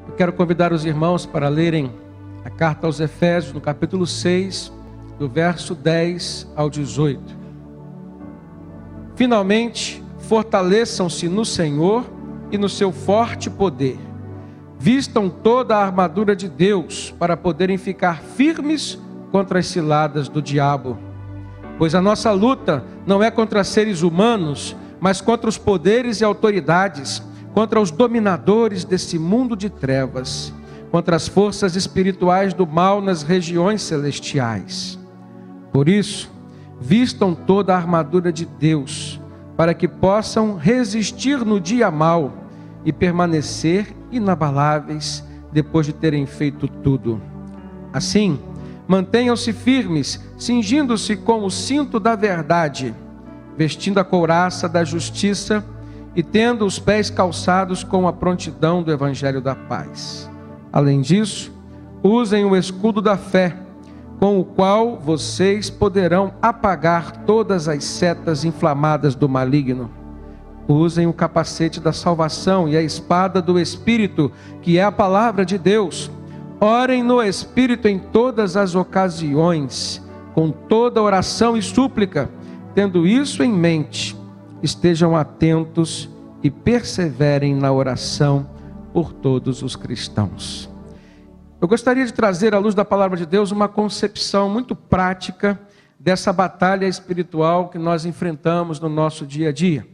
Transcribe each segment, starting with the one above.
Eu quero convidar os irmãos para lerem a carta aos Efésios, no capítulo 6, do verso 10 ao 18. Finalmente, fortaleçam-se no Senhor e no seu forte poder. Vistam toda a armadura de Deus para poderem ficar firmes contra as ciladas do diabo. Pois a nossa luta não é contra seres humanos, mas contra os poderes e autoridades, contra os dominadores desse mundo de trevas, contra as forças espirituais do mal nas regiões celestiais. Por isso, vistam toda a armadura de Deus, para que possam resistir no dia mau e permanecer inabaláveis depois de terem feito tudo. Assim, mantenham-se firmes, cingindo-se com o cinto da verdade, vestindo a couraça da justiça e tendo os pés calçados com a prontidão do evangelho da paz. Além disso, usem o escudo da fé, com o qual vocês poderão apagar todas as setas inflamadas do maligno. Usem o capacete da salvação e a espada do Espírito, que é a palavra de Deus. Orem no Espírito em todas as ocasiões, com toda oração e súplica. Tendo isso em mente, estejam atentos e perseverem na oração por todos os cristãos. Eu gostaria de trazer à luz da palavra de Deus uma concepção muito prática dessa batalha espiritual que nós enfrentamos no nosso dia a dia.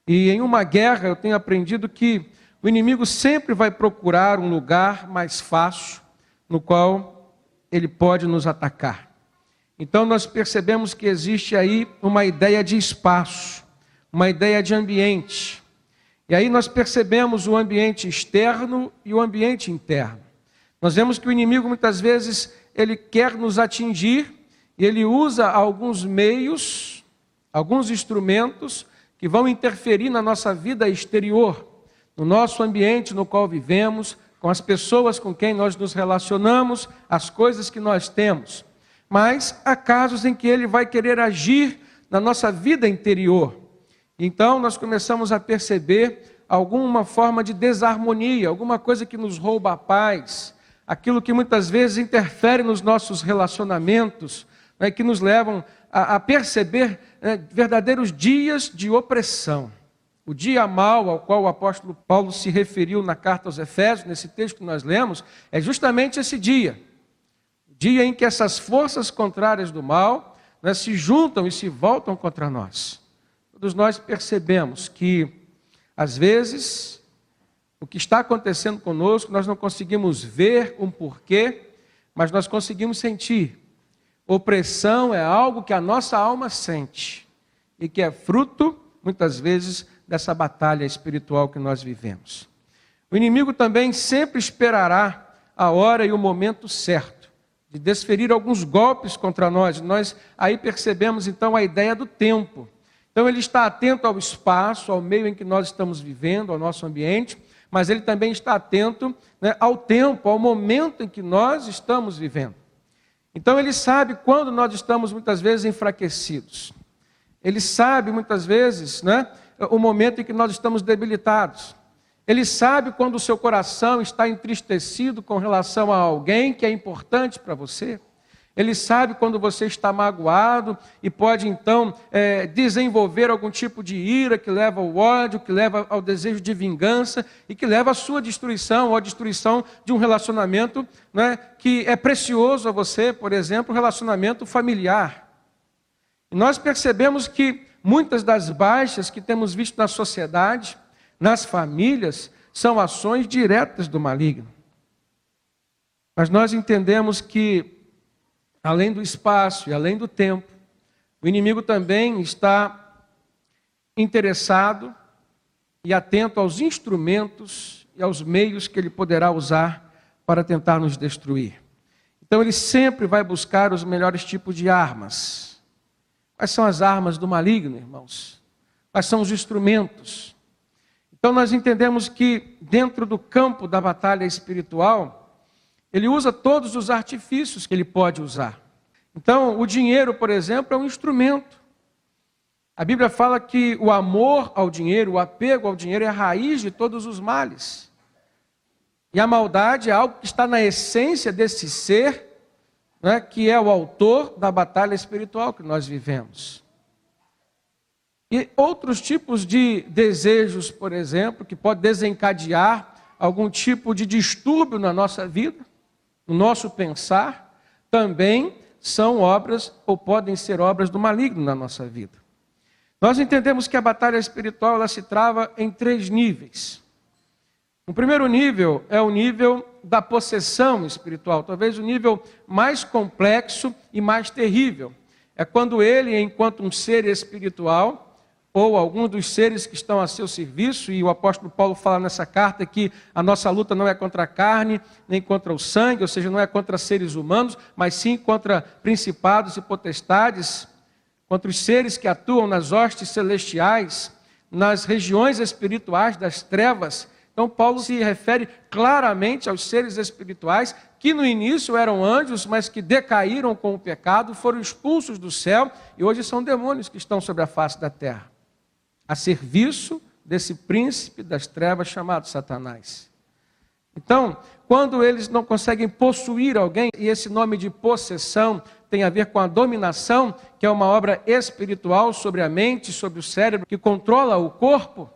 E em uma guerra eu tenho aprendido que o inimigo sempre vai procurar um lugar mais fácil no qual ele pode nos atacar. Então nós percebemos que existe aí uma ideia de espaço, uma ideia de ambiente. E aí nós percebemos o ambiente externo e o ambiente interno. Nós vemos que o inimigo muitas vezes ele quer nos atingir e ele usa alguns meios, alguns instrumentos que vão interferir na nossa vida exterior, no nosso ambiente no qual vivemos, com as pessoas com quem nós nos relacionamos, as coisas que nós temos. Mas há casos em que ele vai querer agir na nossa vida interior. Então nós começamos a perceber alguma forma de desarmonia, alguma coisa que nos rouba a paz, aquilo que muitas vezes interfere nos nossos relacionamentos, né, que nos levam a perceber verdadeiros dias de opressão. O dia mau ao qual o apóstolo Paulo se referiu na carta aos Efésios, nesse texto que nós lemos, é justamente esse dia. O dia em que essas forças contrárias do mal, né, se juntam e se voltam contra nós. Todos nós percebemos que, às vezes, o que está acontecendo conosco, nós não conseguimos ver um porquê, mas nós conseguimos sentir. Opressão é algo que a nossa alma sente e que é fruto, muitas vezes, dessa batalha espiritual que nós vivemos. O inimigo também sempre esperará a hora e o momento certo de desferir alguns golpes contra nós. Nós aí percebemos então a ideia do tempo. Então ele está atento ao espaço, ao meio em que nós estamos vivendo, ao nosso ambiente, mas ele também está atento, né, ao tempo, ao momento em que nós estamos vivendo. Então ele sabe quando nós estamos muitas vezes enfraquecidos. Ele sabe muitas vezes, né, o momento em que nós estamos debilitados. Ele sabe quando o seu coração está entristecido com relação a alguém que é importante para você. Ele sabe quando você está magoado e pode então desenvolver algum tipo de ira que leva ao ódio, que leva ao desejo de vingança e que leva à sua destruição ou à destruição de um relacionamento, né, que é precioso a você, por exemplo, o relacionamento familiar. E nós percebemos que muitas das baixas que temos visto na sociedade, nas famílias, são ações diretas do maligno. Mas nós entendemos que, além do espaço e além do tempo, o inimigo também está interessado e atento aos instrumentos e aos meios que ele poderá usar para tentar nos destruir. Então ele sempre vai buscar os melhores tipos de armas. Quais são as armas do maligno, irmãos? Quais são os instrumentos? Então nós entendemos que dentro do campo da batalha espiritual, ele usa todos os artifícios que ele pode usar. Então o dinheiro, por exemplo, é um instrumento. A Bíblia fala que o amor ao dinheiro, o apego ao dinheiro é a raiz de todos os males. E a maldade é algo que está na essência desse ser, né, que é o autor da batalha espiritual que nós vivemos. E outros tipos de desejos, por exemplo, que pode desencadear algum tipo de distúrbio na nossa vida, no nosso pensar, também são obras ou podem ser obras do maligno na nossa vida. Nós entendemos que a batalha espiritual ela se trava em 3 níveis. O primeiro nível é o nível da possessão espiritual, talvez o nível mais complexo e mais terrível. É quando ele, enquanto um ser espiritual, ou algum dos seres que estão a seu serviço, e o apóstolo Paulo fala nessa carta que a nossa luta não é contra a carne, nem contra o sangue, ou seja, não é contra seres humanos, mas sim contra principados e potestades, contra os seres que atuam nas hostes celestiais, nas regiões espirituais das trevas. Então Paulo se refere claramente aos seres espirituais que no início eram anjos, mas que decaíram com o pecado, foram expulsos do céu e hoje são demônios que estão sobre a face da terra, a serviço desse príncipe das trevas chamado Satanás. Então, quando eles não conseguem possuir alguém, e esse nome de possessão tem a ver com a dominação, que é uma obra espiritual sobre a mente, sobre o cérebro, que controla o corpo,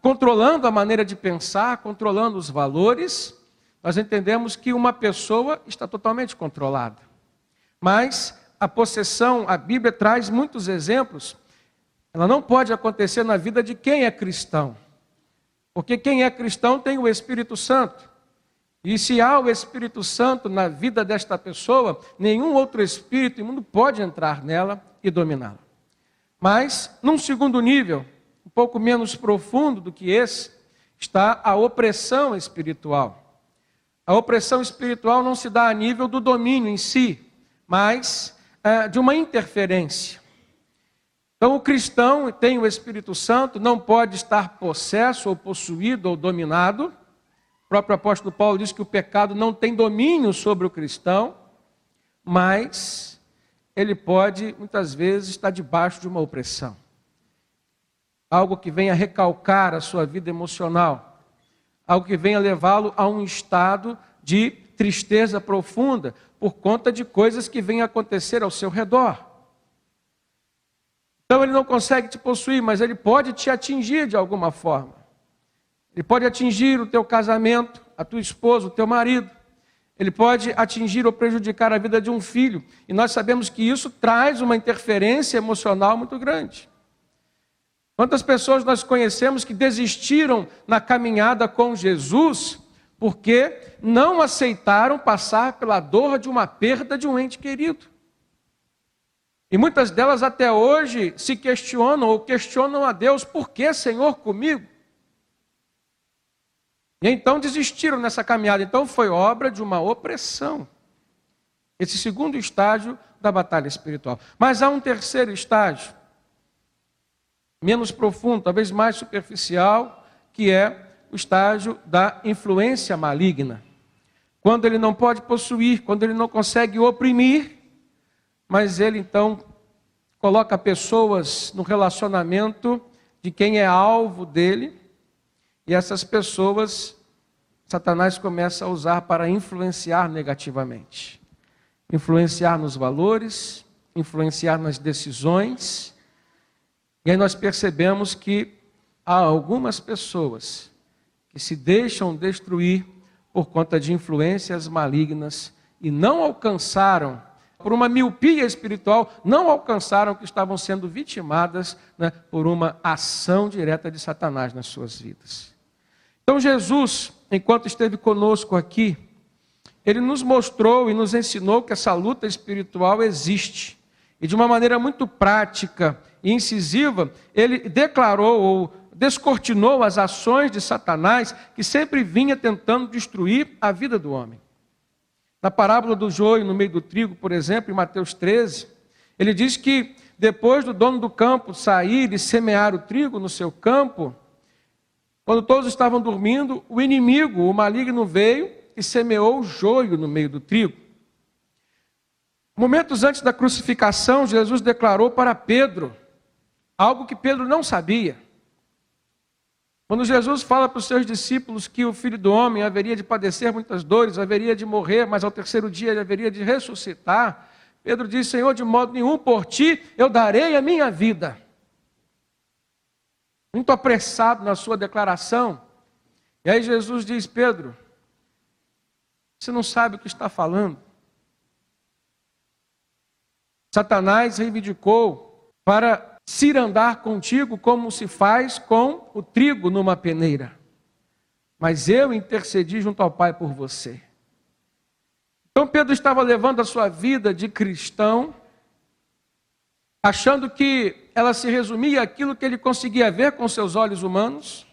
controlando a maneira de pensar, controlando os valores, nós entendemos que uma pessoa está totalmente controlada. Mas a possessão, a Bíblia traz muitos exemplos, ela não pode acontecer na vida de quem é cristão. Porque quem é cristão tem o Espírito Santo. E se há o Espírito Santo na vida desta pessoa, nenhum outro espírito imundo pode entrar nela e dominá-la. Mas, num segundo nível, um pouco menos profundo do que esse, está a opressão espiritual. A opressão espiritual não se dá a nível do domínio em si, mas de uma interferência. Então o cristão tem o Espírito Santo, não pode estar possesso ou possuído ou dominado. O próprio apóstolo Paulo diz que o pecado não tem domínio sobre o cristão, mas ele pode muitas vezes estar debaixo de uma opressão. Algo que venha recalcar a sua vida emocional, algo que venha levá-lo a um estado de tristeza profunda, por conta de coisas que venham acontecer ao seu redor. Então ele não consegue te possuir, mas ele pode te atingir de alguma forma. Ele pode atingir o teu casamento, a tua esposa, o teu marido. Ele pode atingir ou prejudicar a vida de um filho. E nós sabemos que isso traz uma interferência emocional muito grande. Quantas pessoas nós conhecemos que desistiram na caminhada com Jesus porque não aceitaram passar pela dor de uma perda de um ente querido? E muitas delas até hoje se questionam ou questionam a Deus: por que, Senhor, comigo? E então desistiram nessa caminhada. Então foi obra de uma opressão. Esse segundo estágio da batalha espiritual. Mas há um terceiro estágio, menos profundo, talvez mais superficial, que é o estágio da influência maligna. Quando ele não pode possuir, quando ele não consegue oprimir, mas ele então coloca pessoas no relacionamento de quem é alvo dele, e essas pessoas Satanás começa a usar para influenciar negativamente. Influenciar nos valores, influenciar nas decisões. E aí nós percebemos que há algumas pessoas que se deixam destruir por conta de influências malignas e não alcançaram, por uma miopia espiritual, não alcançaram que estavam sendo vitimadas, né, por uma ação direta de Satanás nas suas vidas. Então Jesus, enquanto esteve conosco aqui, ele nos mostrou e nos ensinou que essa luta espiritual existe. E de uma maneira muito prática e incisiva, ele declarou ou descortinou as ações de Satanás que sempre vinha tentando destruir a vida do homem. Na parábola do joio no meio do trigo, por exemplo, em Mateus 13, ele diz que depois do dono do campo sair e semear o trigo no seu campo, quando todos estavam dormindo, o inimigo, o maligno, veio e semeou o joio no meio do trigo. Momentos antes da crucificação, Jesus declarou para Pedro algo que Pedro não sabia. Quando Jesus fala para os seus discípulos que o Filho do Homem haveria de padecer muitas dores, haveria de morrer, mas ao terceiro dia ele haveria de ressuscitar, Pedro diz: Senhor, de modo nenhum por ti eu darei a minha vida. Muito apressado na sua declaração. E aí Jesus diz: Pedro, você não sabe o que está falando. Satanás reivindicou para cirandar contigo como se faz com o trigo numa peneira. Mas eu intercedi junto ao Pai por você. Então Pedro estava levando a sua vida de cristão, achando que ela se resumia àquilo que ele conseguia ver com seus olhos humanos,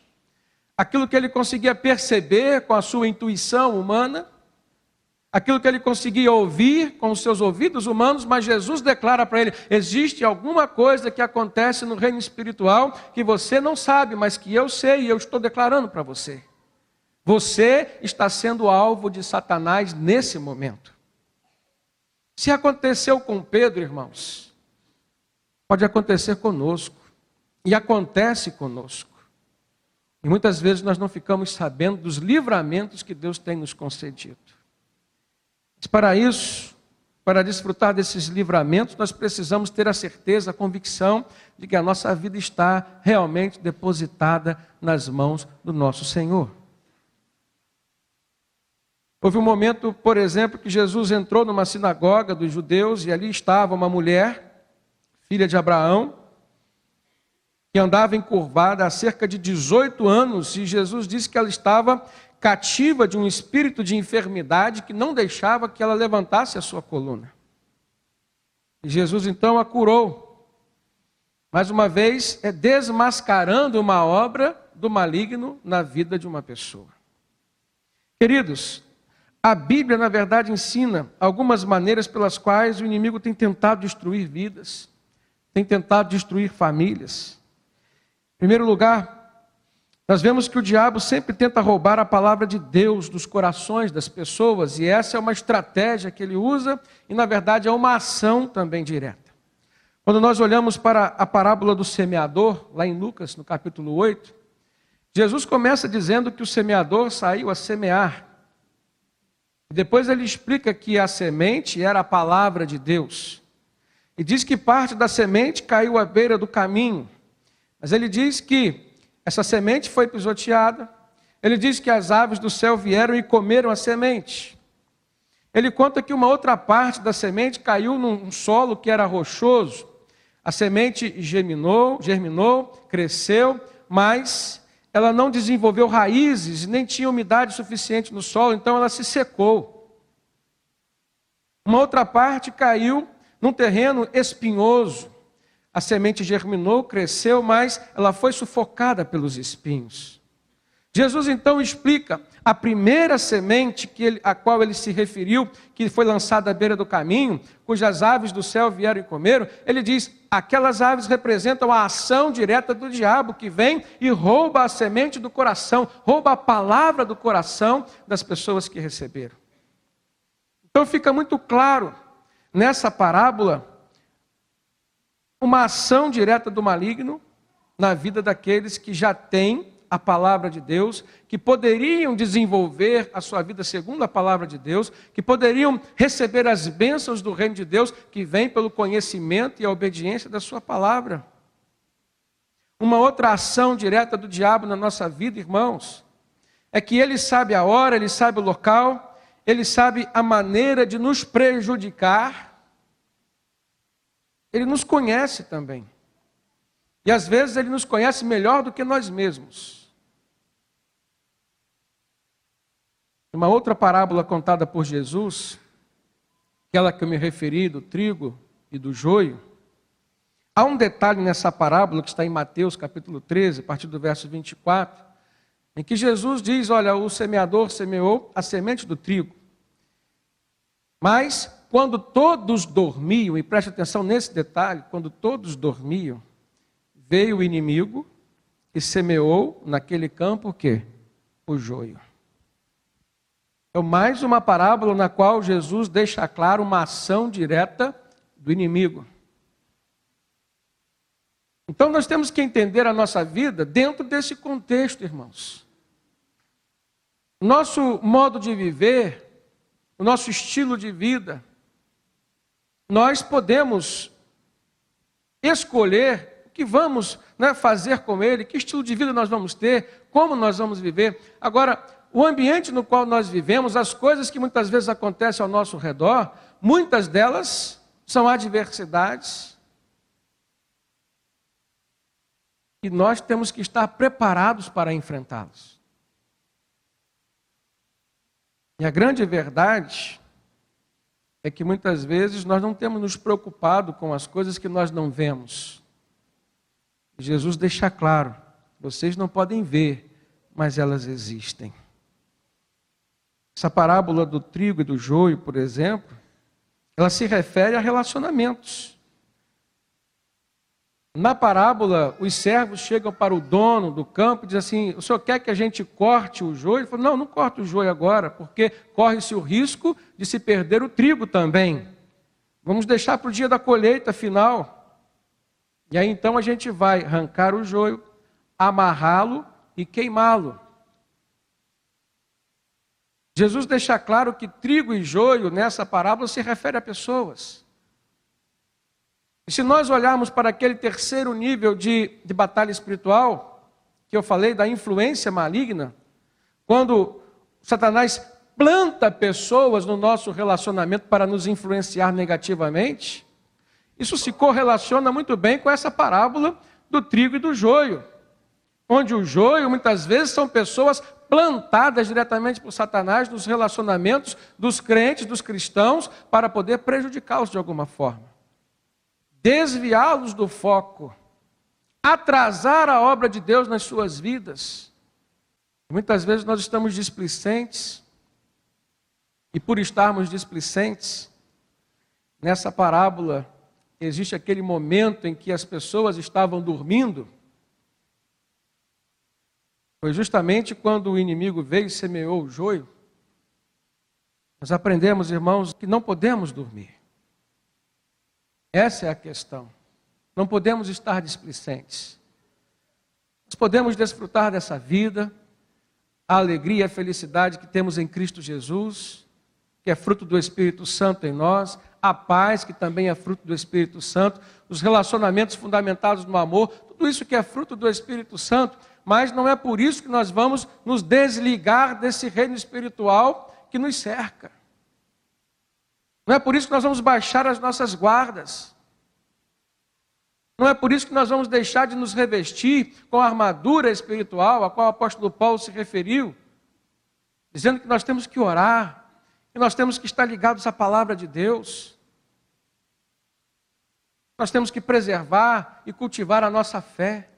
aquilo que ele conseguia perceber com a sua intuição humana, aquilo que ele conseguia ouvir com os seus ouvidos humanos, mas Jesus declara para ele: existe alguma coisa que acontece no reino espiritual que você não sabe, mas que eu sei e eu estou declarando para você. Você está sendo alvo de Satanás nesse momento. Se aconteceu com Pedro, irmãos, pode acontecer conosco, e acontece conosco. E muitas vezes nós não ficamos sabendo dos livramentos que Deus tem nos concedido. Mas para isso, para desfrutar desses livramentos, nós precisamos ter a certeza, a convicção de que a nossa vida está realmente depositada nas mãos do nosso Senhor. Houve um momento, por exemplo, que Jesus entrou numa sinagoga dos judeus e ali estava uma mulher, filha de Abraão, que andava encurvada há cerca de 18 anos, e Jesus disse que ela estava cativa de um espírito de enfermidade que não deixava que ela levantasse a sua coluna. E Jesus então a curou. Mais uma vez, desmascarando uma obra do maligno na vida de uma pessoa. Queridos, a Bíblia, na verdade, ensina algumas maneiras pelas quais o inimigo tem tentado destruir vidas, tem tentado destruir famílias. Em primeiro lugar, nós vemos que o diabo sempre tenta roubar a palavra de Deus dos corações das pessoas, e essa é uma estratégia que ele usa, e na verdade é uma ação também direta. Quando nós olhamos para a parábola do semeador, lá em Lucas, no capítulo 8, Jesus começa dizendo que o semeador saiu a semear. Depois ele explica que a semente era a palavra de Deus. E diz que parte da semente caiu à beira do caminho. Mas ele diz que essa semente foi pisoteada. Ele diz que as aves do céu vieram e comeram a semente. Ele conta que uma outra parte da semente caiu num solo que era rochoso. A semente germinou, cresceu, mas ela não desenvolveu raízes, nem tinha umidade suficiente no solo, então ela se secou. Uma outra parte caiu num terreno espinhoso. A semente germinou, cresceu, mas ela foi sufocada pelos espinhos. Jesus então explica a primeira semente a qual ele se referiu, que foi lançada à beira do caminho, cujas aves do céu vieram e comeram. Ele diz: aquelas aves representam a ação direta do diabo, que vem e rouba a semente do coração, rouba a palavra do coração das pessoas que receberam. Então fica muito claro nessa parábola uma ação direta do maligno na vida daqueles que já têm a palavra de Deus, que poderiam desenvolver a sua vida segundo a palavra de Deus, que poderiam receber as bênçãos do reino de Deus, que vem pelo conhecimento e a obediência da sua palavra. Uma outra ação direta do diabo na nossa vida, irmãos, é que ele sabe a hora, ele sabe o local, ele sabe a maneira de nos prejudicar. Ele nos conhece também. E às vezes ele nos conhece melhor do que nós mesmos. Uma outra parábola contada por Jesus, aquela que eu me referi do trigo e do joio, há um detalhe nessa parábola que está em Mateus capítulo 13, a partir do verso 24, em que Jesus diz: olha, o semeador semeou a semente do trigo. Mas quando todos dormiam, e preste atenção nesse detalhe, quando todos dormiam, veio o inimigo e semeou naquele campo o quê? O joio. É mais uma parábola na qual Jesus deixa claro uma ação direta do inimigo. Então nós temos que entender a nossa vida dentro desse contexto, irmãos. O nosso modo de viver, o nosso estilo de vida, nós podemos escolher o que vamos, fazer com ele, que estilo de vida nós vamos ter, como nós vamos viver. Agora, o ambiente no qual nós vivemos, as coisas que muitas vezes acontecem ao nosso redor, muitas delas são adversidades. E nós temos que estar preparados para enfrentá-las. E a grande verdade é que muitas vezes nós não temos nos preocupado com as coisas que nós não vemos. Jesus deixa claro, vocês não podem ver, mas elas existem. Essa parábola do trigo e do joio, por exemplo, ela se refere a relacionamentos. Na parábola, os servos chegam para o dono do campo e dizem assim: o senhor quer que a gente corte o joio? Ele falou: não corte o joio agora, porque corre-se o risco de se perder o trigo também. Vamos deixar para o dia da colheita final. E aí então a gente vai arrancar o joio, amarrá-lo e queimá-lo. Jesus deixa claro que trigo e joio nessa parábola se refere a pessoas. E se nós olharmos para aquele terceiro nível de batalha espiritual, que eu falei da influência maligna, quando Satanás planta pessoas no nosso relacionamento para nos influenciar negativamente, isso se correlaciona muito bem com essa parábola do trigo e do joio, onde o joio muitas vezes são pessoas plantadas diretamente por Satanás nos relacionamentos dos crentes, dos cristãos, para poder prejudicá-los de alguma forma. Desviá-los do foco, atrasar a obra de Deus nas suas vidas. Muitas vezes nós estamos displicentes, e por estarmos displicentes, nessa parábola existe aquele momento em que as pessoas estavam dormindo. Foi justamente quando o inimigo veio e semeou o joio. Nós aprendemos, irmãos, que não podemos dormir. Essa é a questão. Não podemos estar displicentes. Nós podemos desfrutar dessa vida, a alegria e a felicidade que temos em Cristo Jesus, que é fruto do Espírito Santo em nós, a paz que também é fruto do Espírito Santo, os relacionamentos fundamentados no amor, tudo isso que é fruto do Espírito Santo, mas não é por isso que nós vamos nos desligar desse reino espiritual que nos cerca. Não é por isso que nós vamos baixar as nossas guardas. Não é por isso que nós vamos deixar de nos revestir com a armadura espiritual a qual o apóstolo Paulo se referiu, dizendo que nós temos que orar, que nós temos que estar ligados à palavra de Deus. Nós temos que preservar e cultivar a nossa fé.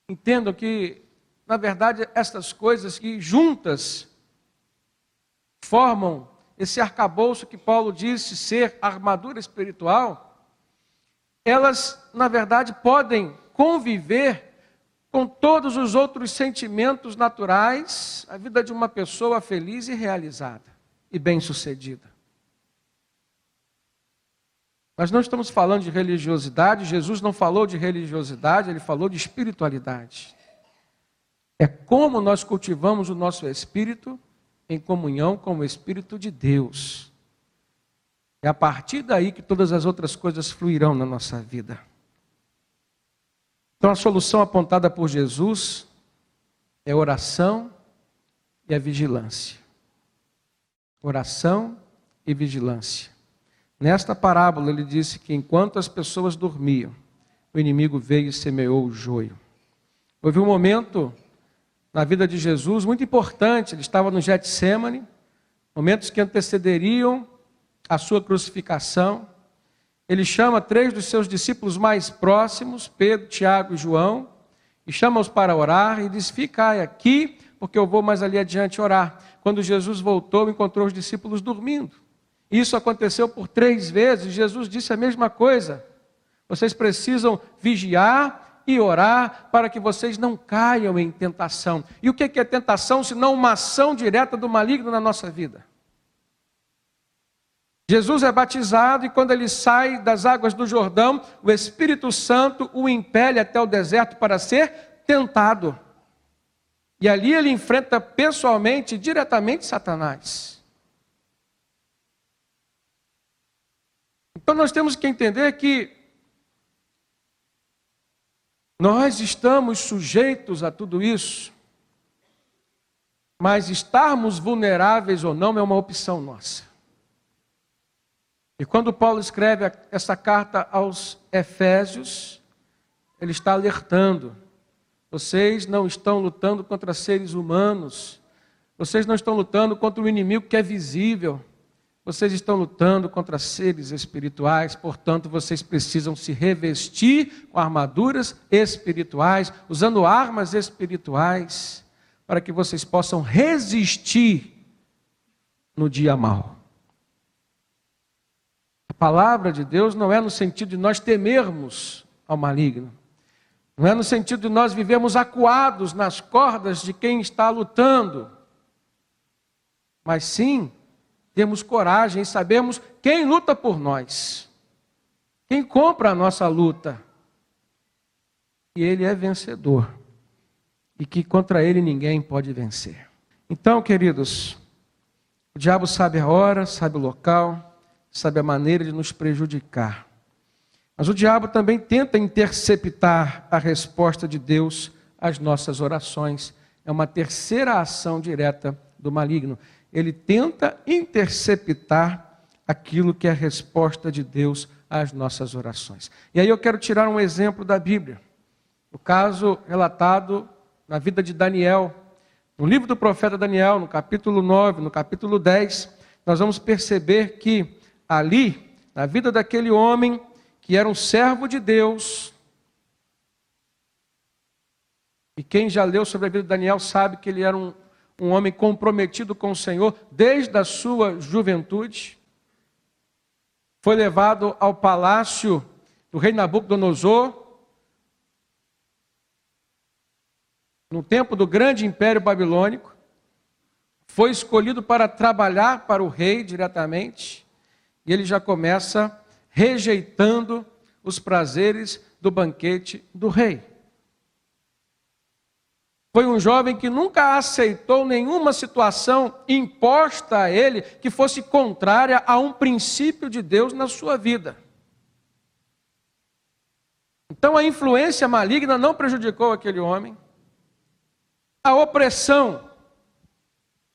Entendam que, na verdade, estas coisas que juntas formam esse arcabouço que Paulo disse ser a armadura espiritual, elas, na verdade, podem conviver com todos os outros sentimentos naturais, a vida de uma pessoa feliz e realizada e bem-sucedida. Nós não estamos falando de religiosidade, Jesus não falou de religiosidade, ele falou de espiritualidade. É como nós cultivamos o nosso espírito em comunhão com o Espírito de Deus. É a partir daí que todas as outras coisas fluirão na nossa vida. Então a solução apontada por Jesus é a oração e a vigilância. Oração e vigilância. Nesta parábola ele disse que enquanto as pessoas dormiam, o inimigo veio e semeou o joio. Houve um momento na vida de Jesus muito importante, ele estava no Getsêmani, momentos que antecederiam a sua crucificação. Ele chama 3 dos seus discípulos mais próximos, Pedro, Tiago e João, e chama-os para orar e diz: ficai aqui, porque eu vou mais ali adiante orar. Quando Jesus voltou, encontrou os discípulos dormindo. Isso aconteceu por 3 vezes, Jesus disse a mesma coisa. Vocês precisam vigiar e orar para que vocês não caiam em tentação. E o que é tentação, senão uma ação direta do maligno na nossa vida? Jesus é batizado e quando ele sai das águas do Jordão, o Espírito Santo o impele até o deserto para ser tentado. E ali ele enfrenta pessoalmente, diretamente Satanás. Então nós temos que entender que nós estamos sujeitos a tudo isso, mas estarmos vulneráveis ou não é uma opção nossa. E quando Paulo escreve essa carta aos Efésios, ele está alertando: vocês não estão lutando contra seres humanos, vocês não estão lutando contra um inimigo que é visível, vocês estão lutando contra seres espirituais, portanto vocês precisam se revestir com armaduras espirituais, usando armas espirituais, para que vocês possam resistir no dia mau. A palavra de Deus não é no sentido de nós temermos ao maligno. Não é no sentido de nós vivermos acuados nas cordas de quem está lutando. Mas sim, temos coragem e sabemos quem luta por nós. Quem compra a nossa luta. E ele é vencedor. E que contra ele ninguém pode vencer. Então, queridos, o diabo sabe a hora, sabe o local, sabe a maneira de nos prejudicar. Mas o diabo também tenta interceptar a resposta de Deus às nossas orações. É uma terceira ação direta do maligno. Ele tenta interceptar aquilo que é a resposta de Deus às nossas orações. E aí eu quero tirar um exemplo da Bíblia. O caso relatado na vida de Daniel. No livro do profeta Daniel, no capítulo 9, no capítulo 10, nós vamos perceber que ali, na vida daquele homem que era um servo de Deus, e quem já leu sobre a vida de Daniel sabe que ele era um homem comprometido com o Senhor desde a sua juventude, foi levado ao palácio do rei Nabucodonosor, no tempo do grande império babilônico, foi escolhido para trabalhar para o rei diretamente, e ele já começa rejeitando os prazeres do banquete do rei. Foi um jovem que nunca aceitou nenhuma situação imposta a ele que fosse contrária a um princípio de Deus na sua vida. Então a influência maligna não prejudicou aquele homem. A opressão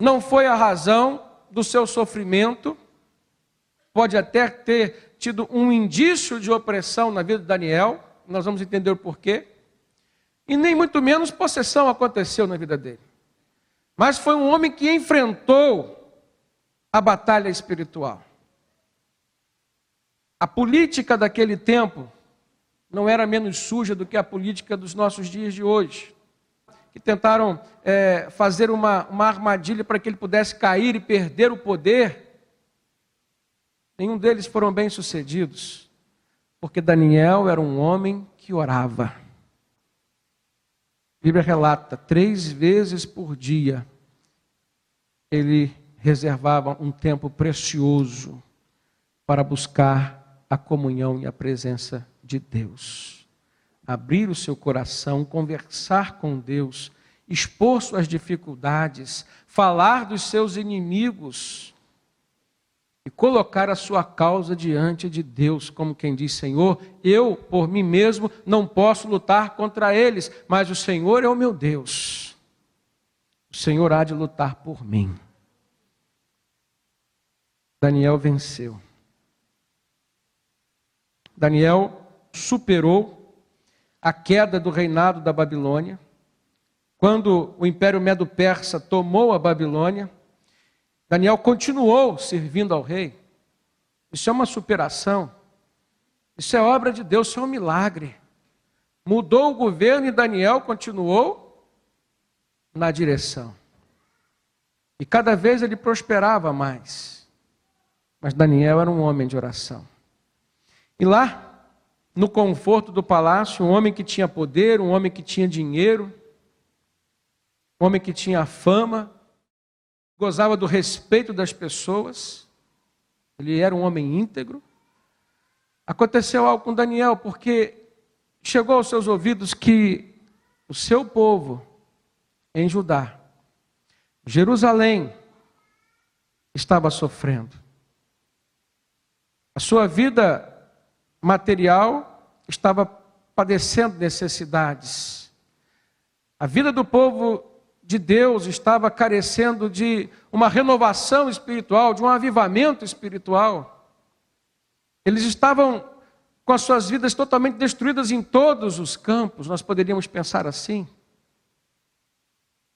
não foi a razão do seu sofrimento. Pode até ter tido um indício de opressão na vida de Daniel, nós vamos entender o porquê. E nem muito menos possessão aconteceu na vida dele. Mas foi um homem que enfrentou a batalha espiritual. A política daquele tempo não era menos suja do que a política dos nossos dias de hoje. Que tentaram fazer uma armadilha para que ele pudesse cair e perder o poder. Nenhum deles foram bem-sucedidos, porque Daniel era um homem que orava. A Bíblia relata, 3 vezes por dia, ele reservava um tempo precioso para buscar a comunhão e a presença de Deus. Abrir o seu coração, conversar com Deus, expor suas dificuldades, falar dos seus inimigos e colocar a sua causa diante de Deus, como quem diz: Senhor, eu por mim mesmo não posso lutar contra eles, mas o Senhor é o meu Deus. O Senhor há de lutar por mim. Daniel venceu. Daniel superou a queda do reinado da Babilônia. Quando o Império Medo-Persa tomou a Babilônia, Daniel continuou servindo ao rei. Isso é uma superação. Isso é obra de Deus, isso é um milagre. Mudou o governo e Daniel continuou na direção. E cada vez ele prosperava mais. Mas Daniel era um homem de oração. E lá, no conforto do palácio, um homem que tinha poder, um homem que tinha dinheiro, um homem que tinha fama, gozava do respeito das pessoas, ele era um homem íntegro. Aconteceu algo com Daniel, porque chegou aos seus ouvidos que o seu povo em Judá, Jerusalém, estava sofrendo. A sua vida material estava padecendo necessidades. A vida do povo de Deus estava carecendo de uma renovação espiritual, de um avivamento espiritual. Eles estavam com as suas vidas totalmente destruídas em todos os campos, nós poderíamos pensar assim.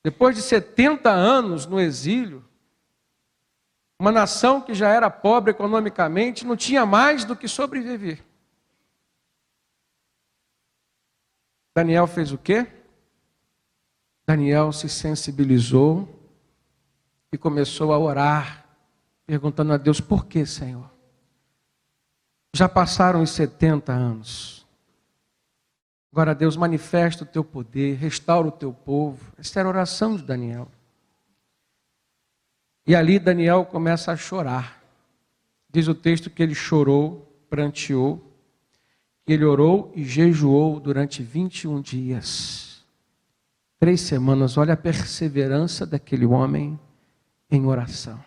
Depois de 70 anos no exílio, uma nação que já era pobre economicamente, não tinha mais do que sobreviver. Daniel fez o quê? Daniel se sensibilizou e começou a orar, perguntando a Deus: por que, Senhor? Já passaram os 70 anos. Agora, Deus, manifesta o teu poder, restaura o teu povo. Essa era a oração de Daniel. E ali Daniel começa a chorar. Diz o texto que ele chorou, pranteou, que ele orou e jejuou durante 21 dias. 3 semanas, olha a perseverança daquele homem em oração.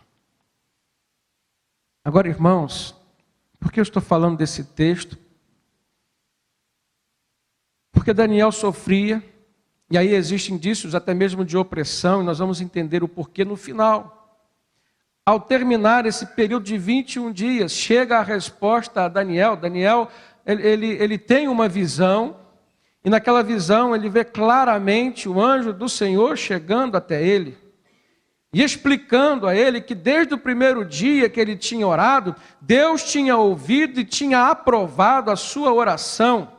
Agora, irmãos, por que eu estou falando desse texto? Porque Daniel sofria, e aí existem indícios até mesmo de opressão, e nós vamos entender o porquê no final. Ao terminar esse período de 21 dias, chega a resposta a Daniel. Daniel, ele tem uma visão, e naquela visão ele vê claramente o anjo do Senhor chegando até ele, e explicando a ele que desde o primeiro dia que ele tinha orado, Deus tinha ouvido e tinha aprovado a sua oração.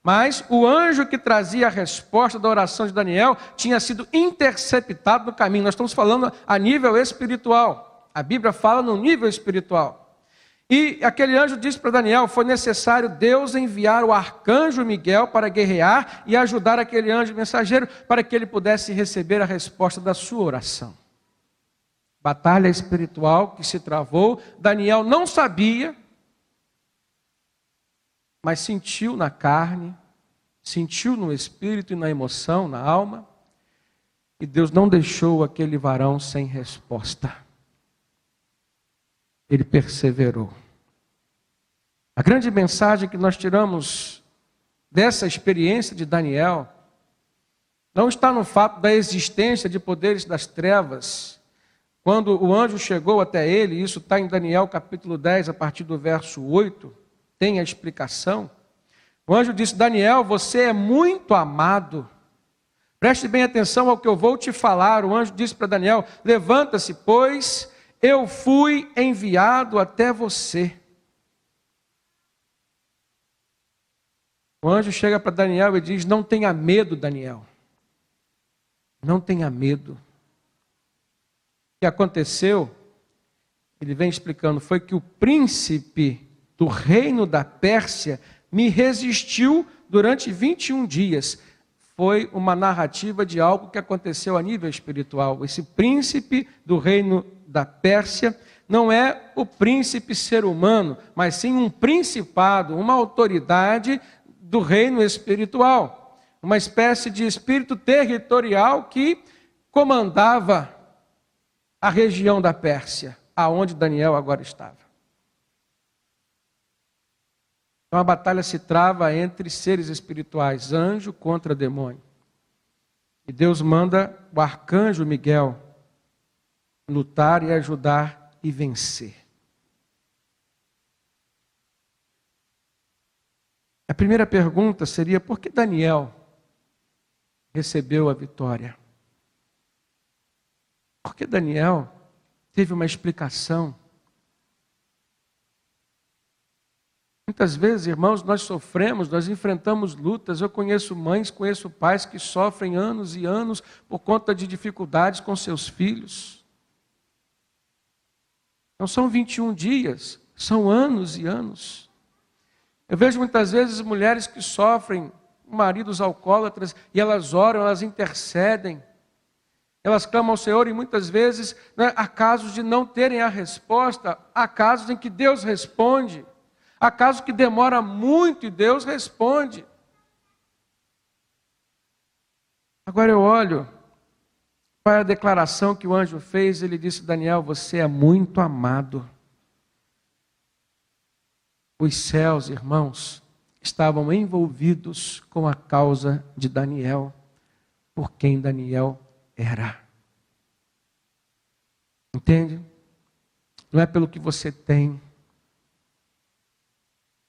Mas o anjo que trazia a resposta da oração de Daniel tinha sido interceptado no caminho. Nós estamos falando a nível espiritual. A Bíblia fala no nível espiritual. E aquele anjo disse para Daniel: foi necessário Deus enviar o arcanjo Miguel para guerrear e ajudar aquele anjo mensageiro para que ele pudesse receber a resposta da sua oração. Batalha espiritual que se travou. Daniel não sabia, mas sentiu na carne, sentiu no espírito e na emoção, na alma, e Deus não deixou aquele varão sem resposta. Ele perseverou. A grande mensagem que nós tiramos dessa experiência de Daniel não está no fato da existência de poderes das trevas. Quando o anjo chegou até ele, isso está em Daniel capítulo 10, a partir do verso 8, tem a explicação. O anjo disse: Daniel, você é muito amado. Preste bem atenção ao que eu vou te falar. O anjo disse para Daniel: levanta-se, pois eu fui enviado até você. O anjo chega para Daniel e diz: não tenha medo, Daniel. Não tenha medo. O que aconteceu, ele vem explicando, foi que o príncipe do reino da Pérsia me resistiu durante 21 dias. Foi uma narrativa de algo que aconteceu a nível espiritual. Esse príncipe do reino da Pérsia não é o príncipe ser humano, mas sim um principado, uma autoridade do reino espiritual. Uma espécie de espírito territorial que comandava a região da Pérsia, aonde Daniel agora estava. Então a batalha se trava entre seres espirituais, anjo contra demônio. E Deus manda o arcanjo Miguel lutar e ajudar e vencer. A primeira pergunta seria: por que Daniel recebeu a vitória? Porque Daniel teve uma explicação. Muitas vezes, irmãos, nós sofremos, nós enfrentamos lutas. Eu conheço mães, conheço pais que sofrem anos e anos por conta de dificuldades com seus filhos. Não são 21 dias, são anos e anos. Eu vejo muitas vezes mulheres que sofrem maridos alcoólatras e elas oram, elas intercedem. Elas clamam ao Senhor e muitas vezes, né, há casos de não terem a resposta, há casos em que Deus responde, há casos que demora muito e Deus responde. Agora eu olho para a declaração que o anjo fez, ele disse: Daniel, você é muito amado. Os céus, irmãos, estavam envolvidos com a causa de Daniel, por quem Daniel era. Entende? Não é pelo que você tem,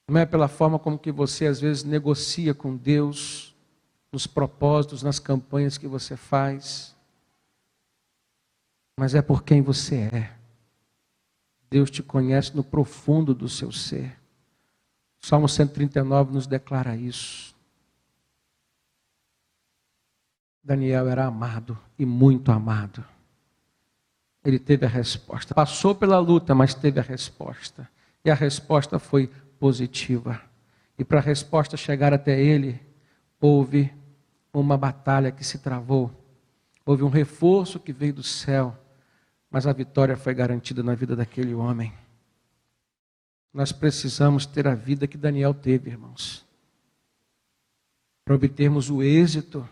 não é pela forma como que você às vezes negocia com Deus, nos propósitos, nas campanhas que você faz, mas é por quem você é. Deus te conhece no profundo do seu ser. O Salmo 139 nos declara isso. Daniel era amado e muito amado. Ele teve a resposta. Passou pela luta, mas teve a resposta. E a resposta foi positiva. E para a resposta chegar até ele, houve uma batalha que se travou. Houve um reforço que veio do céu. Mas a vitória foi garantida na vida daquele homem. Nós precisamos ter a vida que Daniel teve, irmãos. Para obtermos o êxito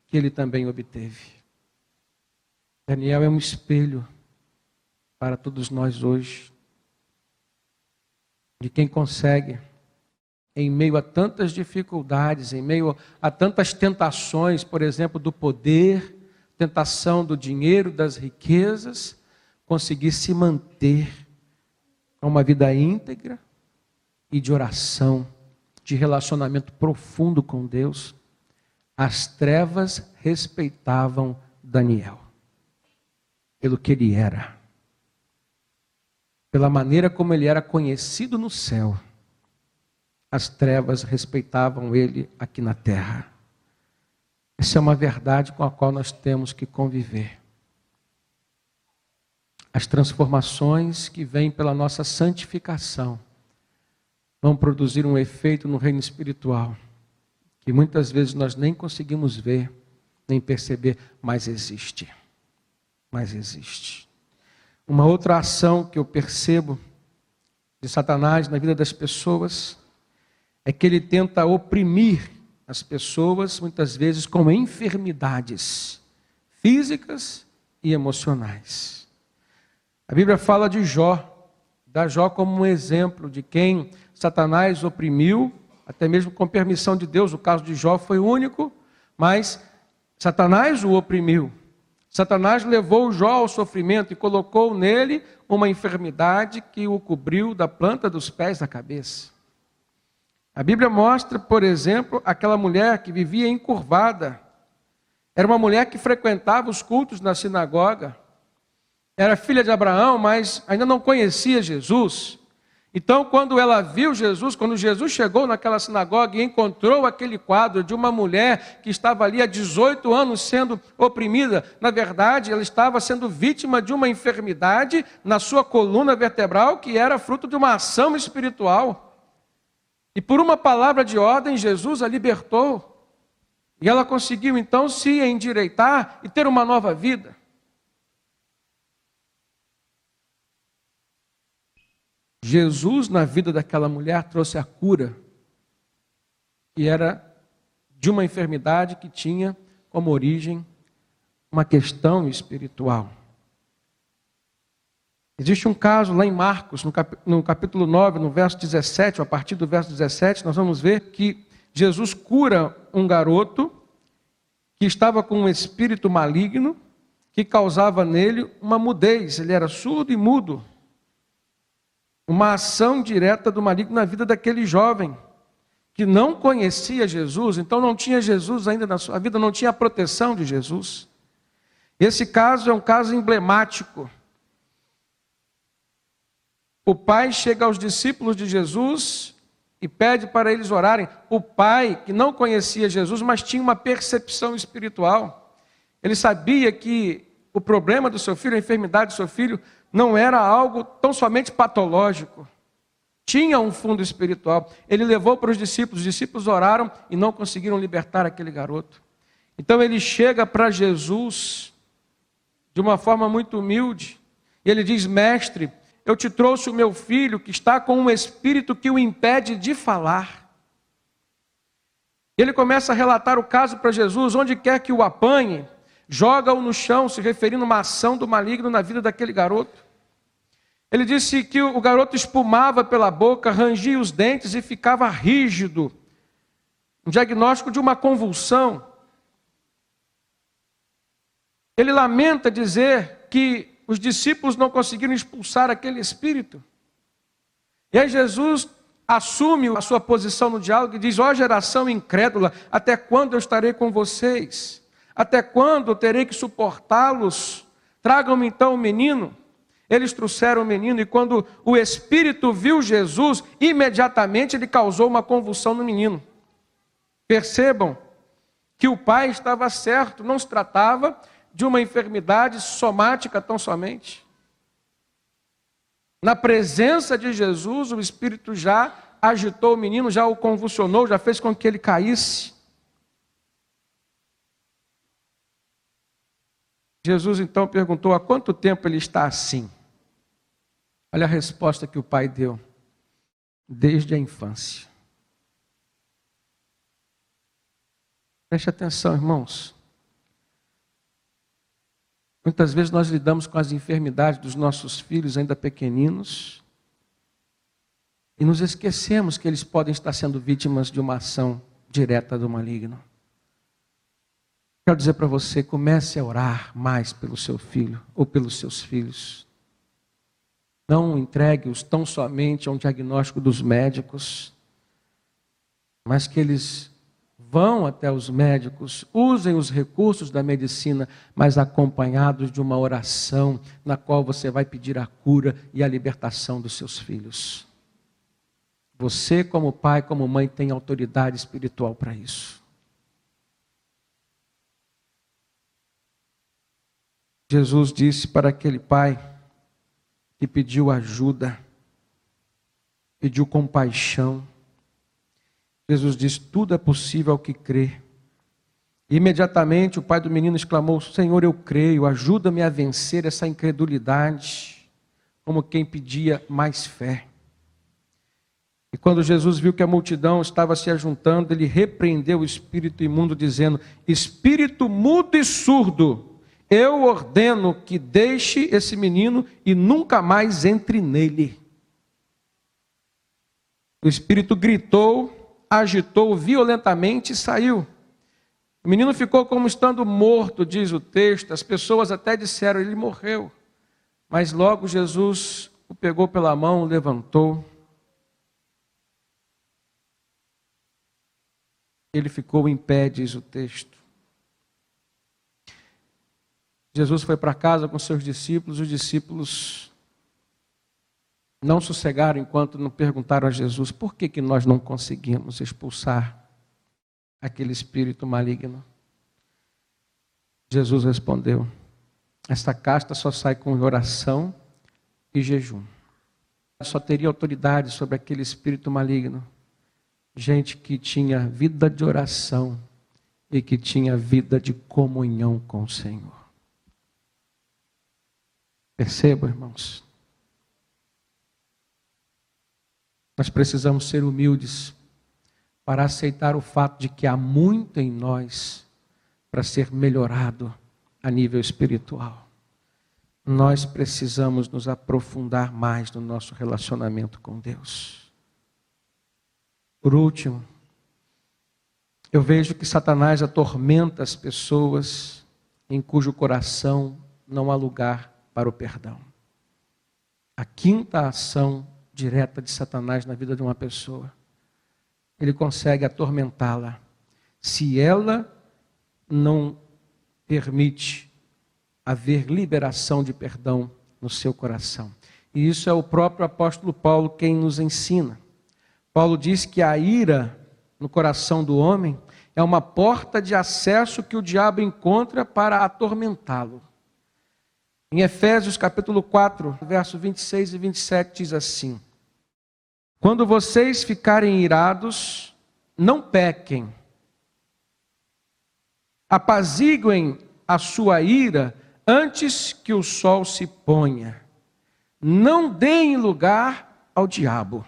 que ele também obteve. Daniel é um espelho para todos nós hoje. De quem consegue, em meio a tantas dificuldades, em meio a tantas tentações, por exemplo, do poder, tentação do dinheiro, das riquezas, conseguir se manter com uma vida íntegra e de oração, de relacionamento profundo com Deus. As trevas respeitavam Daniel, pelo que ele era, pela maneira como ele era conhecido no céu. As trevas respeitavam ele aqui na terra. Essa é uma verdade com a qual nós temos que conviver. As transformações que vêm pela nossa santificação vão produzir um efeito no reino espiritual, que muitas vezes nós nem conseguimos ver, nem perceber, mas existe. Mas existe. Uma outra ação que eu percebo de Satanás na vida das pessoas é que ele tenta oprimir as pessoas, muitas vezes com enfermidades físicas e emocionais. A Bíblia fala de Jó, dá Jó como um exemplo de quem Satanás oprimiu, até mesmo com permissão de Deus. O caso de Jó foi único, mas Satanás o oprimiu. Satanás levou Jó ao sofrimento e colocou nele uma enfermidade que o cobriu da planta dos pés à cabeça. A Bíblia mostra, por exemplo, aquela mulher que vivia encurvada. Era uma mulher que frequentava os cultos na sinagoga. Era filha de Abraão, mas ainda não conhecia Jesus. Então, quando ela viu Jesus, quando Jesus chegou naquela sinagoga e encontrou aquele quadro de uma mulher que estava ali há 18 anos sendo oprimida, na verdade, ela estava sendo vítima de uma enfermidade na sua coluna vertebral, que era fruto de uma ação espiritual. E por uma palavra de ordem, Jesus a libertou. E ela conseguiu então se endireitar e ter uma nova vida. Jesus, na vida daquela mulher, trouxe a cura, que era de uma enfermidade que tinha como origem uma questão espiritual. Existe um caso lá em Marcos, no capítulo 9, no verso 17, a partir do verso 17, nós vamos ver que Jesus cura um garoto que estava com um espírito maligno, que causava nele uma mudez, ele era surdo e mudo. Uma ação direta do maligno na vida daquele jovem, que não conhecia Jesus, então não tinha Jesus ainda na sua vida, não tinha a proteção de Jesus. Esse caso é um caso emblemático. O pai chega aos discípulos de Jesus e pede para eles orarem. O pai, que não conhecia Jesus, mas tinha uma percepção espiritual. Ele sabia que o problema do seu filho, a enfermidade do seu filho, não era algo tão somente patológico. Tinha um fundo espiritual. Ele levou para os discípulos oraram e não conseguiram libertar aquele garoto. Então ele chega para Jesus de uma forma muito humilde. E ele diz: mestre, eu te trouxe o meu filho que está com um espírito que o impede de falar. Ele começa a relatar o caso para Jesus, onde quer que o apanhe, joga-o no chão, se referindo a uma ação do maligno na vida daquele garoto. Ele disse que o garoto espumava pela boca, rangia os dentes e ficava rígido. Um diagnóstico de uma convulsão. Ele lamenta dizer que os discípulos não conseguiram expulsar aquele espírito. E aí Jesus assume a sua posição no diálogo e diz: ó geração incrédula, até quando eu estarei com vocês? Até quando eu terei que suportá-los? Tragam-me então o menino. Eles trouxeram o menino e quando o espírito viu Jesus, imediatamente ele causou uma convulsão no menino. Percebam que o pai estava certo, não se tratava de uma enfermidade somática tão somente. Na presença de Jesus, o espírito já agitou o menino, já o convulsionou, já fez com que ele caísse. Jesus então perguntou: há quanto tempo ele está assim? Olha a resposta que o pai deu: desde a infância. Preste atenção, irmãos. Muitas vezes nós lidamos com as enfermidades dos nossos filhos ainda pequeninos e nos esquecemos que eles podem estar sendo vítimas de uma ação direta do maligno. Quero dizer para você, comece a orar mais pelo seu filho ou pelos seus filhos. Não entregue-os tão somente a um diagnóstico dos médicos, mas que eles vão até os médicos, usem os recursos da medicina, mas acompanhados de uma oração na qual você vai pedir a cura e a libertação dos seus filhos. Você, como pai, como mãe, tem autoridade espiritual para isso. Jesus disse para aquele pai que pediu ajuda, pediu compaixão. Jesus disse: tudo é possível ao que crê. E imediatamente o pai do menino exclamou: Senhor, eu creio, ajuda-me a vencer essa incredulidade, como quem pedia mais fé. E quando Jesus viu que a multidão estava se ajuntando, ele repreendeu o espírito imundo, dizendo: espírito mudo e surdo, eu ordeno que deixe esse menino e nunca mais entre nele. O espírito gritou, agitou violentamente e saiu. O menino ficou como estando morto, diz o texto. As pessoas até disseram: ele morreu. Mas logo Jesus o pegou pela mão, o levantou. Ele ficou em pé, diz o texto. Jesus foi para casa com seus discípulos. Os discípulos não sossegaram enquanto não perguntaram a Jesus: por que nós não conseguimos expulsar aquele espírito maligno? Jesus respondeu: esta casta só sai com oração e jejum. Só teria autoridade sobre aquele espírito maligno gente que tinha vida de oração e que tinha vida de comunhão com o Senhor. Percebam, irmãos? Nós precisamos ser humildes para aceitar o fato de que há muito em nós para ser melhorado a nível espiritual. Nós precisamos nos aprofundar mais no nosso relacionamento com Deus. Por último, eu vejo que Satanás atormenta as pessoas em cujo coração não há lugar para o perdão. A quinta ação direta de Satanás na vida de uma pessoa: ele consegue atormentá-la se ela não permite haver liberação de perdão no seu coração. E isso é o próprio apóstolo Paulo quem nos ensina. Paulo diz que a ira no coração do homem é uma porta de acesso que o diabo encontra para atormentá-lo. Em Efésios capítulo 4, verso 26 e 27 diz assim: quando vocês ficarem irados, não pequem. Apaziguem a sua ira antes que o sol se ponha. Não deem lugar ao diabo.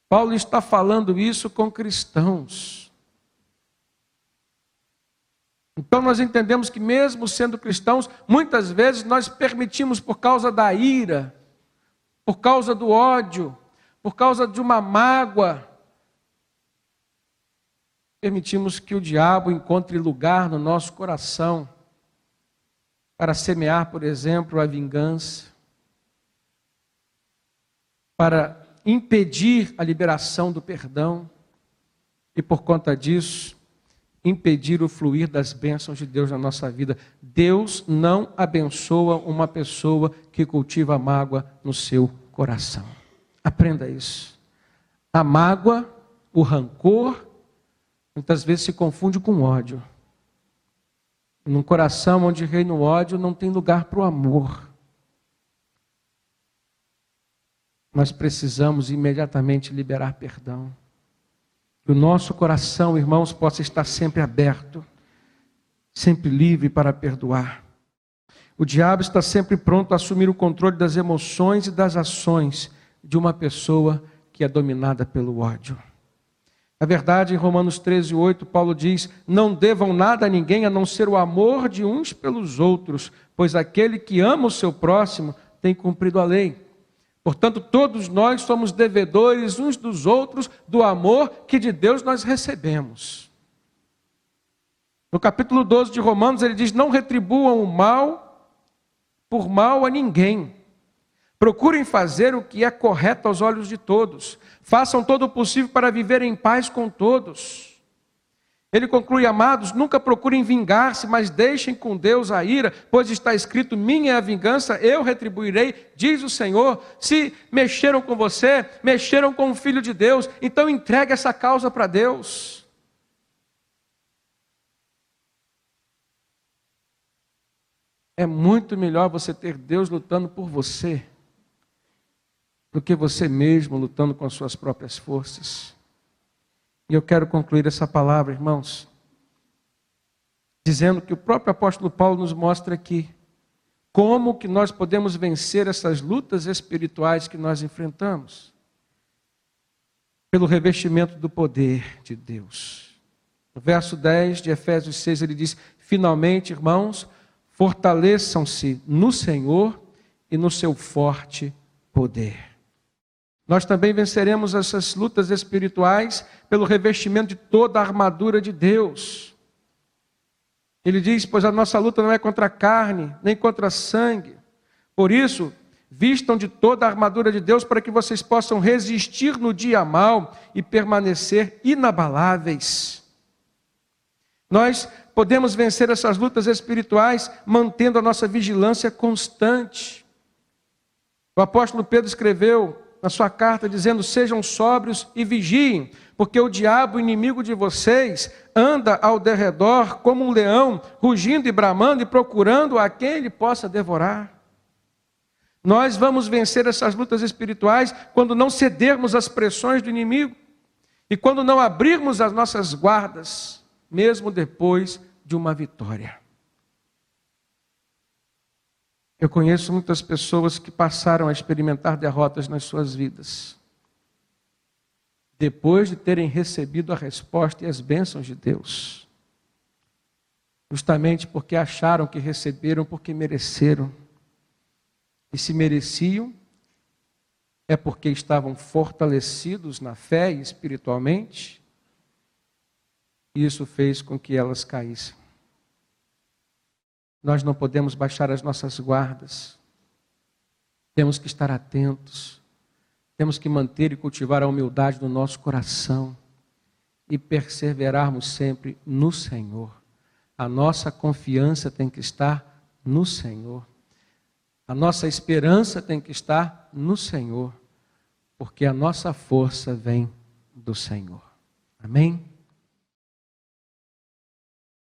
Paulo está falando isso com cristãos. Então nós entendemos que mesmo sendo cristãos, muitas vezes nós permitimos, por causa da ira, por causa do ódio, por causa de uma mágoa, permitimos que o diabo encontre lugar no nosso coração para semear, por exemplo, a vingança, para impedir a liberação do perdão e, por conta disso, impedir o fluir das bênçãos de Deus na nossa vida. Deus não abençoa uma pessoa que cultiva mágoa no seu coração. Aprenda isso. A mágoa, o rancor, muitas vezes se confunde com ódio. Num coração onde reina o ódio, não tem lugar para o amor. Nós precisamos imediatamente liberar perdão. Que o nosso coração, irmãos, possa estar sempre aberto, sempre livre para perdoar. O diabo está sempre pronto a assumir o controle das emoções e das ações de uma pessoa que é dominada pelo ódio. Na verdade, em Romanos 13:8, Paulo diz: não devam nada a ninguém a não ser o amor de uns pelos outros, pois aquele que ama o seu próximo tem cumprido a lei. Portanto, todos nós somos devedores uns dos outros do amor que de Deus nós recebemos. No capítulo 12 de Romanos, ele diz: não retribuam o mal por mal a ninguém. Procurem fazer o que é correto aos olhos de todos. Façam todo o possível para viver em paz com todos. Ele conclui: amados, nunca procurem vingar-se, mas deixem com Deus a ira, pois está escrito: minha é a vingança, eu retribuirei, diz o Senhor. Se mexeram com você, mexeram com o Filho de Deus, então entregue essa causa para Deus. É muito melhor você ter Deus lutando por você, do que você mesmo lutando com as suas próprias forças. E eu quero concluir essa palavra, irmãos, dizendo que o próprio apóstolo Paulo nos mostra aqui como que nós podemos vencer essas lutas espirituais que nós enfrentamos. Pelo revestimento do poder de Deus. No verso 10 de Efésios 6, ele diz: finalmente, irmãos, fortaleçam-se no Senhor e no seu forte poder. Nós também venceremos essas lutas espirituais pelo revestimento de toda a armadura de Deus. Ele diz: pois a nossa luta não é contra a carne, nem contra sangue. Por isso, vistam de toda a armadura de Deus para que vocês possam resistir no dia mau e permanecer inabaláveis. Nós podemos vencer essas lutas espirituais mantendo a nossa vigilância constante. O apóstolo Pedro escreveu na sua carta dizendo: sejam sóbrios e vigiem, porque o diabo, inimigo de vocês, anda ao derredor como um leão, rugindo e bramando e procurando a quem ele possa devorar. Nós vamos vencer essas lutas espirituais quando não cedermos às pressões do inimigo e quando não abrirmos as nossas guardas, mesmo depois de uma vitória. Eu conheço muitas pessoas que passaram a experimentar derrotas nas suas vidas, depois de terem recebido a resposta e as bênçãos de Deus, justamente porque acharam que receberam porque mereceram, e se mereciam, é porque estavam fortalecidos na fé e espiritualmente, e isso fez com que elas caíssem. Nós não podemos baixar as nossas guardas. Temos que estar atentos. Temos que manter e cultivar a humildade do nosso coração e perseverarmos sempre no Senhor. A nossa confiança tem que estar no Senhor. A nossa esperança tem que estar no Senhor, porque a nossa força vem do Senhor. Amém?